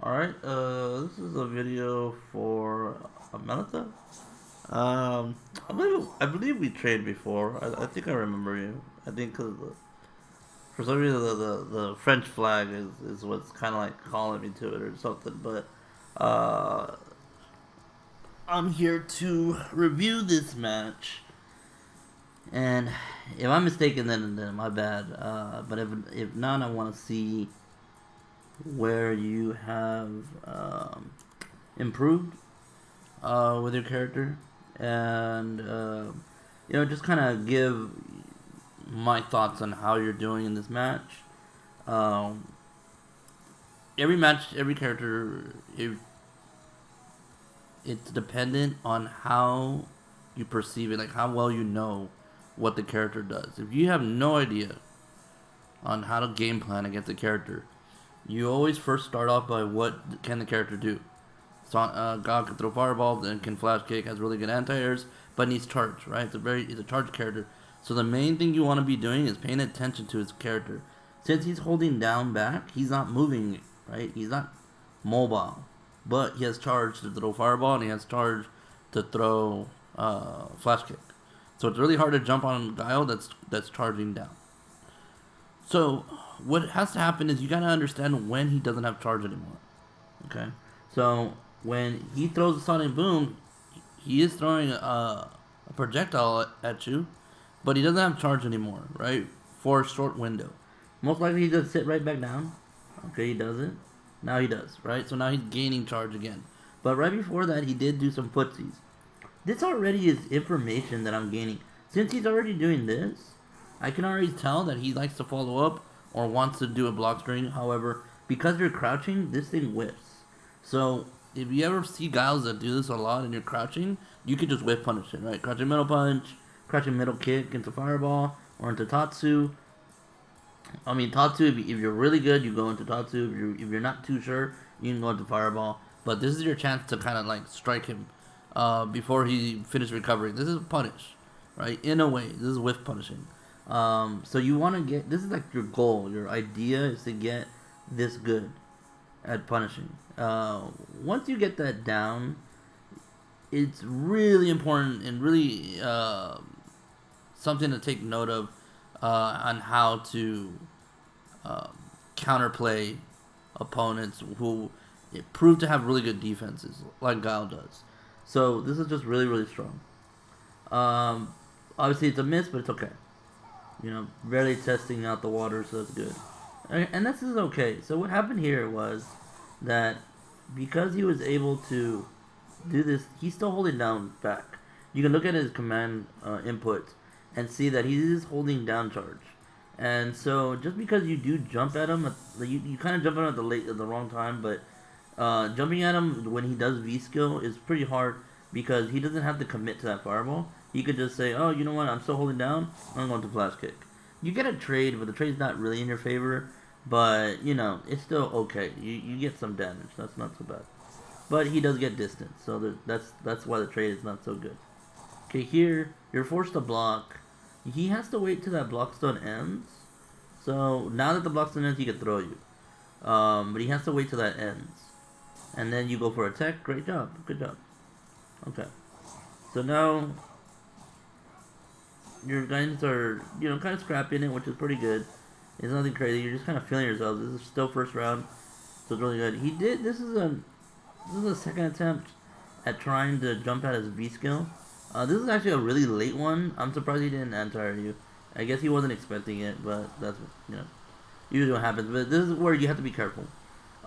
Alright, this is a video for America. I believe we traded before. I think I remember you. I think because for some reason the French flag is what's kind of like calling me to it or something. But uh, I'm here to review this match. And if I'm mistaken, then my bad. But if not, I want to see where you have improved with your character, and just kind of give my thoughts on how you're doing in this match. Um, every match, every character, it's dependent on how you perceive it, like how well you know what the character does. If you have no idea on how to game plan against a character, you always first start off by what can the character do. So, God can throw fireballs and can flash kick, has really good anti-airs, but needs charge, right? It's a charge character. So the main thing you want to be doing is paying attention to his character. Since he's holding down back, he's not moving, right? He's not mobile, but he has charge to throw fireball and he has charge to throw flash kick. So it's really hard to jump on Guile that's charging down. So what has to happen is you gotta understand when he doesn't have charge anymore. Okay, so when he throws a sonic boom, he is throwing a projectile at you, but he doesn't have charge anymore, right? For a short window. Most likely he does sit right back down. Okay, he doesn't. Now he does, right? So now he's gaining charge again. But right before that, he did do some footsies. This already is information that I'm gaining. Since he's already doing this, I can already tell that he likes to follow up or wants to do a block string. However, because you're crouching, this thing whiffs. So if you ever see guys that do this a lot and you're crouching, you can just whiff punish it, right? Crouching middle punch, crouching middle kick into fireball or into Tatsu. I mean, Tatsu, if you're really good, you go into Tatsu. If you're not too sure, you can go into fireball. But this is your chance to kind of like strike him before he finishes recovering. This is punish, right? In a way, this is whiff punishing. So you want to get, this is like your goal. Your idea is to get this good at punishing. Once you get that down, it's really important and really something to take note of on how to uh, counterplay opponents who prove to have really good defenses, like Guile does. So this is just really, really strong. Obviously, it's a miss, but it's okay. Barely testing out the water, so that's good. And this is okay. So what happened here was that because he was able to do this, he's still holding down back. You can look at his command input and see that he is holding down charge. And so just because you do jump at him, you kind of jump at him at the wrong time, but jumping at him when he does V skill is pretty hard because he doesn't have to commit to that fireball. He could just say, oh, you know what, I'm still holding down, I'm going to flash kick. You get a trade, but the trade's not really in your favor, but, it's still okay. You get some damage, that's not so bad. But he does get distance, so that's why the trade is not so good. Okay, here, you're forced to block. He has to wait till that block stun ends. So, now that the block stun ends, he can throw you. But he has to wait till that ends. And then you go for a tech. Great job. Good job. Okay. So now, your guys are, kind of scrapping it, which is pretty good. It's nothing crazy. You're just kind of feeling yourselves. This is still first round. So it's really good. This is a second attempt at trying to jump at his V skill. This is actually a really late one. I'm surprised he didn't anti you. I guess he wasn't expecting it, but that's, usually what happens. But this is where you have to be careful.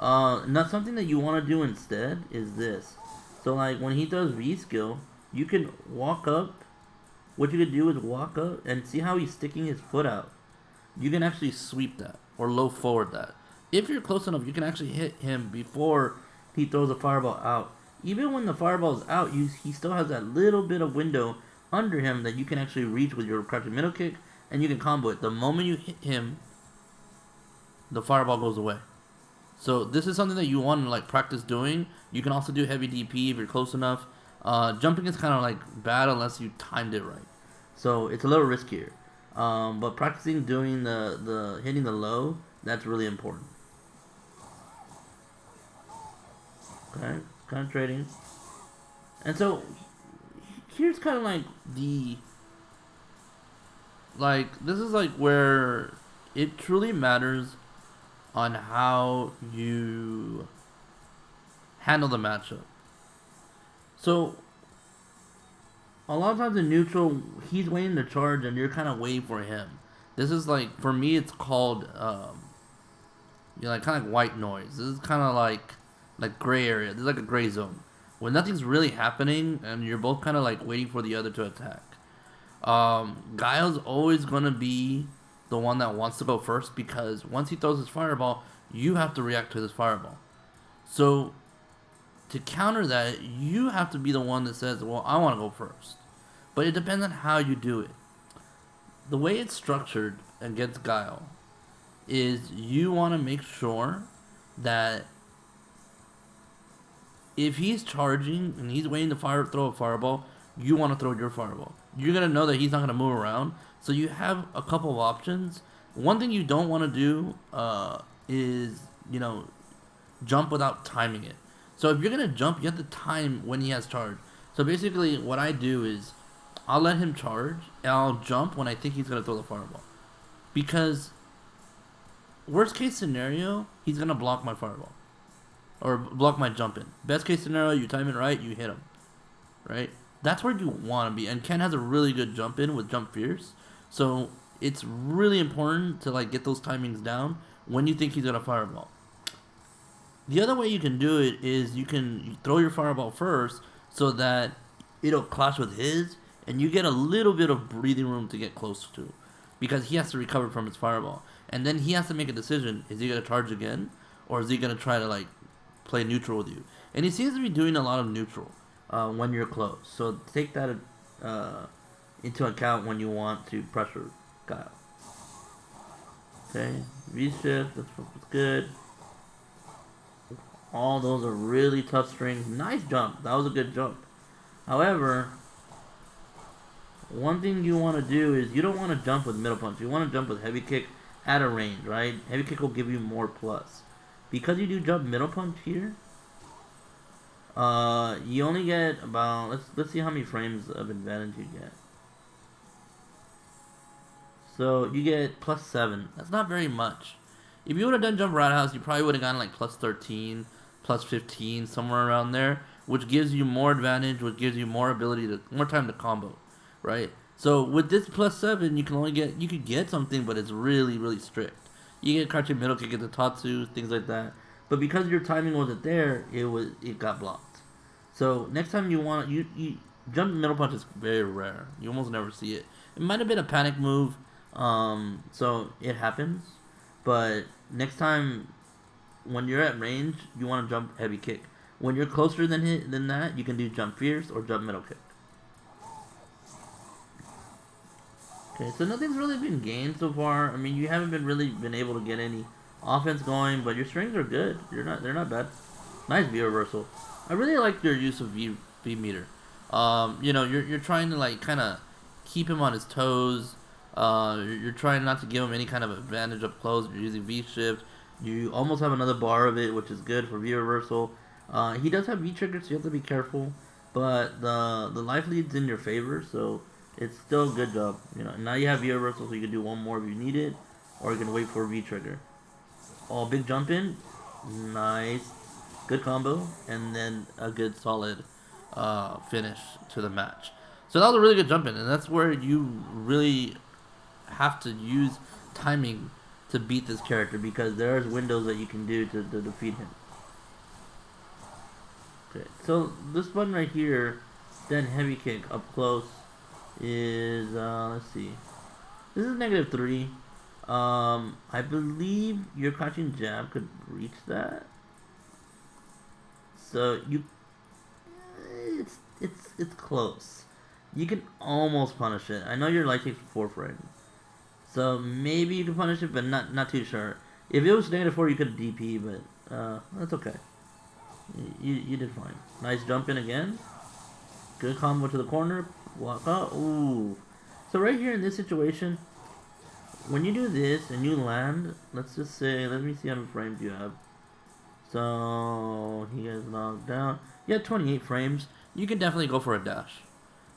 Not something that you want to do instead is this. So like when he does V skill, you can walk up. What you could do is walk up and see how he's sticking his foot out. You can actually sweep that or low forward that. If you're close enough, you can actually hit him before he throws a fireball out. Even when the fireball is out, he still has that little bit of window under him that you can actually reach with your crouching middle kick, and you can combo it. The moment you hit him, the fireball goes away. So this is something that you want to like practice doing. You can also do heavy DP if you're close enough. Jumping is kind of like bad unless you timed it right. So it's a little riskier. But practicing doing the hitting the low, that's really important. Okay, kind of trading. And so here's kind of like this is like where it truly matters on how you handle the matchup. So a lot of times in neutral, he's waiting to charge, and you're kind of waiting for him. This is like for me, it's called like kind of like white noise. This is kind of like gray area. This is like a gray zone when nothing's really happening, and you're both kind of like waiting for the other to attack. Guile's always gonna be the one that wants to go first because once he throws his fireball, you have to react to his fireball. So to counter that, you have to be the one that says, "Well, I want to go first." But it depends on how you do it. The way it's structured against Guile is you want to make sure that if he's charging and he's waiting to throw a fireball, you want to throw your fireball. You're gonna know that he's not gonna move around, so you have a couple of options. One thing you don't want to do is jump without timing it. So if you're gonna jump, you have to time when he has charge. So basically, what I do is I'll let him charge and I'll jump when I think he's gonna throw the fireball, because worst case scenario, he's gonna block my fireball or block my jump in. Best case scenario, you time it right, you hit him, right? That's where you want to be. And Ken has a really good jump in with jump fierce, so it's really important to like get those timings down when you think he's gonna fireball. The other way you can do it is you can throw your fireball first so that it'll clash with his, and you get a little bit of breathing room to get close to, because he has to recover from his fireball, and then he has to make a decision: is he gonna charge again, or is he gonna try to like play neutral with you? And he seems to be doing a lot of neutral when you're close. So take that into account when you want to pressure Guile. Okay, V-shift, that's good. All those are really tough strings. Nice jump. That was a good jump. However, one thing you want to do is you don't want to jump with middle punch. You want to jump with heavy kick at a range, right? Heavy kick will give you more plus. Because you do jump middle punch here, you only get about, let's see how many frames of advantage you get. So you get plus 7. That's not very much. If you would have done jump roundhouse, you probably would have gotten like plus 13, plus 15, somewhere around there, which gives you more advantage, which gives you more more time to combo, right? So with this plus 7, you could get something, but it's really, really strict. You get crouching middle kick, get the Tatsu, things like that. But because your timing wasn't there, it got blocked. So next time you jump middle punch is very rare. You almost never see it. It might have been a panic move, so it happens. But next time, when you're at range, you want to jump heavy kick. When you're closer than that, you can do jump fierce or jump middle kick. Okay, so nothing's really been gained so far. I mean, you haven't been able to get any offense going, but your strings are good. They're not bad. Nice V reversal. I really like your use of V meter. You're trying to like kind of keep him on his toes. You're trying not to give him any kind of advantage up close. You're using V shift. You almost have another bar of it, which is good for V reversal. He does have V trigger, so you have to be careful. But the life lead's in your favor, so it's still a good job. Now you have V reversal, so you can do one more if you need it, or you can wait for V trigger. Oh, big jump in, nice, good combo, and then a good solid finish to the match. So that was a really good jump in, and that's where you really have to use timing to beat this character, because there's windows that you can do to defeat him. Okay, so this button right here, then heavy kick up close, is let's see, this is -3. I believe your crouching jab could reach that. So it's close. You can almost punish it. I know your light takes 4 frames, so maybe you can punish it, but not too sure. If it was -4, you could DP, but that's okay. You did fine. Nice jump in again. Good combo to the corner. Walk out. Ooh. So right here in this situation, when you do this and you land, let's just say, let me see how many frames you have. So he is knocked down. You have 28 frames. You can definitely go for a dash.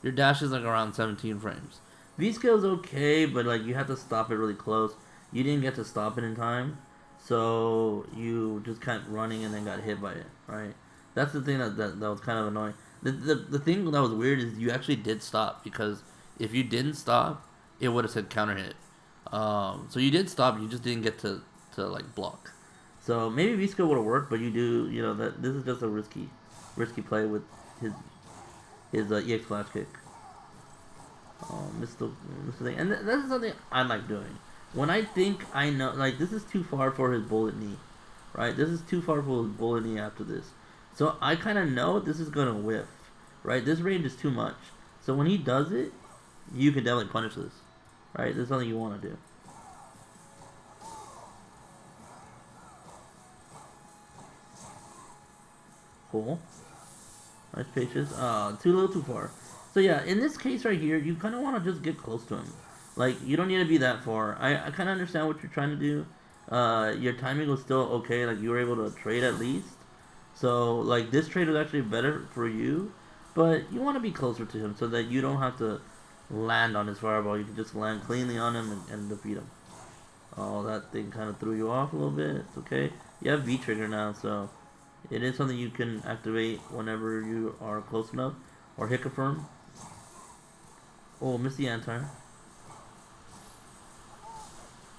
Your dash is like around 17 frames. V scale's okay, but like you have to stop it really close. You didn't get to stop it in time, so you just kept running and then got hit by it. Right. That's the thing that was kind of annoying. The thing that was weird is you actually did stop, because if you didn't stop, it would have said counter hit. So you did stop. You just didn't get to like block. So maybe V skill would have worked, but you know that this is just a risky play with his EX flash kick. Missed the thing, and that's something I like doing. When I think I know, like, this is too far for his bullet knee, right? This is too far for his bullet knee after this. So I kind of know this is gonna whiff, right? This range is too much. So when he does it, you can definitely punish this, right? This is something you want to do. Cool. Nice patience. Too little, too far. So yeah, in this case right here, you kind of want to just get close to him. Like, you don't need to be that far. I kind of understand what you're trying to do. Your timing was still okay. Like, you were able to trade at least. So, like, this trade was actually better for you. But you want to be closer to him so that you don't have to land on his fireball. You can just land cleanly on him and defeat him. Oh, that thing kind of threw you off a little bit. It's okay. You have V-trigger now, so it is something you can activate whenever you are close enough. Or hit confirm. Oh, missed the anti.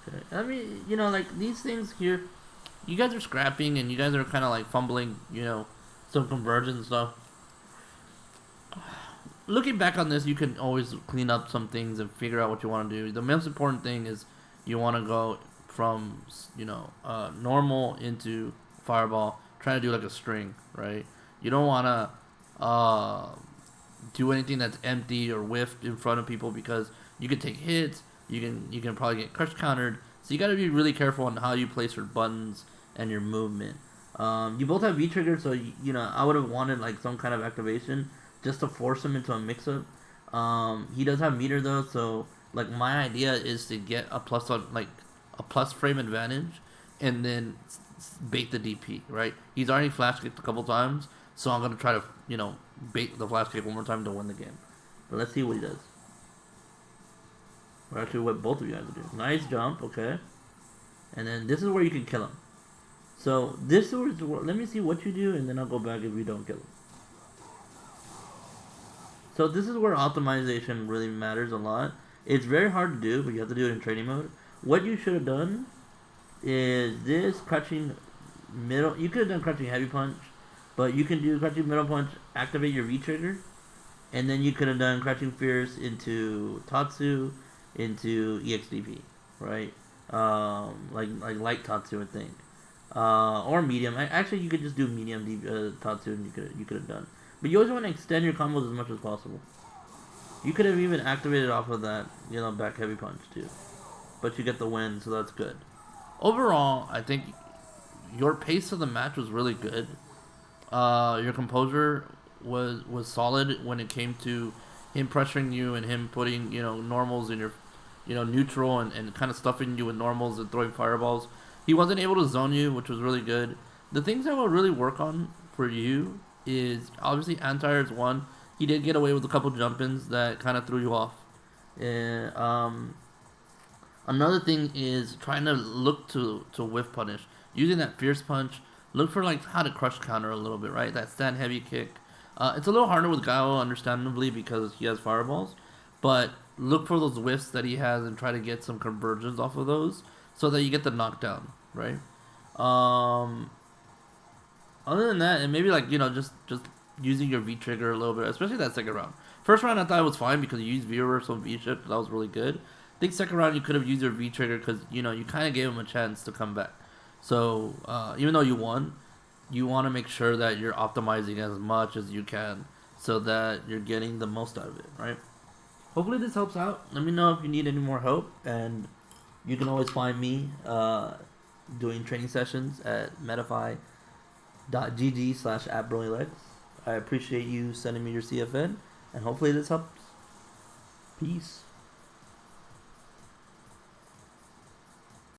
Okay. I mean, you know, like, these things here, you guys are scrapping and you guys are kind of like fumbling, you know, some conversion stuff. Looking back on this, you can always clean up some things and figure out what you want to do. The most important thing is you want to go from, you know, normal into fireball, trying to do like a string, right? You don't want to do anything that's empty or whiffed in front of people, because you can take hits. You can probably get crush countered. So you got to be really careful on how you place your buttons and your movement. You both have V trigger, so you know, I would have wanted like some kind of activation just to force him into a mix-up. He does have meter though, so like my idea is to get a plus on, like, a plus frame advantage, and then bait the DP. Right? He's already flash kicked a couple times, so I'm gonna try to, you know, bait the flash kick one more time to win the game. But let's see what he does. Or actually, what both of you guys will do. Nice jump, okay. And then this is where you can kill him. So this is where, let me see what you do, and then I'll go back if you don't kill him. So this is where optimization really matters a lot. It's very hard to do, but you have to do it in training mode. What you should have done is this crouching middle. You could have done crouching heavy punch, but you can do crouching middle punch, activate your V trigger, and then you could have done crouching fierce into Tatsu, into EXDP, right? Like light Tatsu, I think, or medium. Actually, you could just do medium Tatsu, and you could have done. But you always want to extend your combos as much as possible. You could have even activated off of that, you know, back heavy punch too. But you get the win, so that's good. Overall, I think your pace of the match was really good. Your composure was solid when it came to him pressuring you and him putting, you know, normals in your, you know, neutral, and kind of stuffing you with normals and throwing fireballs. He wasn't able to zone you, which was really good. The things that will really work on for you is obviously anti-air is one. He did get away with a couple jump-ins that kind of threw you off. Another thing is trying to look to whiff punish. Using that fierce punch, look for like how to crush counter a little bit, right? That stand heavy kick. It's a little harder with Guile, understandably, because he has fireballs. But look for those whiffs that he has and try to get some conversions off of those so that you get the knockdown, right? Other than that, and maybe like, you know, just using your V trigger a little bit, especially that second round. First round I thought it was fine because you used V reversal and V shift. That was really good. I think second round you could have used your V trigger because, you know, you kind of gave him a chance to come back. So even though you won, you want to make sure that you're optimizing as much as you can so that you're getting the most out of it, right? Hopefully this helps out. Let me know if you need any more help, and you can always find me doing training sessions at metafy.gg/@BrolyLegs. I appreciate you sending me your CFN, and hopefully this helps. Peace.